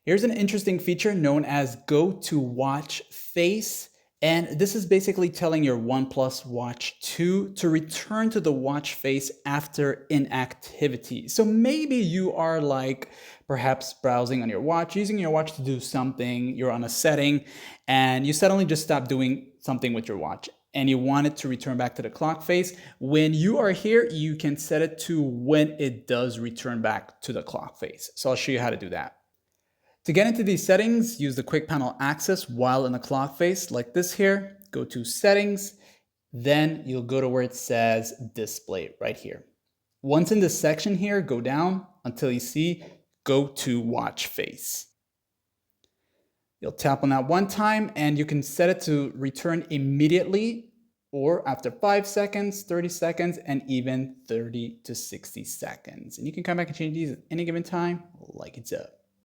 Here's an interesting feature known as Go to Watch Face. And this is basically telling your OnePlus Watch 2 to return to the watch face after inactivity. So maybe you are like perhaps browsing on your watch, using your watch to do something, you're on a setting, and you suddenly just stop doing something with your watch and you want it to return back to the clock face. When you are here, you can set it to when it does return back to the clock face. So I'll show you how to do that. To get into these settings, use the quick panel access while in the clock face like this here. Go to settings, then you'll go to where it says display right here. Once in this section here, go down until you see go to watch face. You'll tap on that one time and you can set it to return immediately or after 5 seconds, 30 seconds, and even 30 to 60 seconds. And you can come back and change these at any given time like it's up.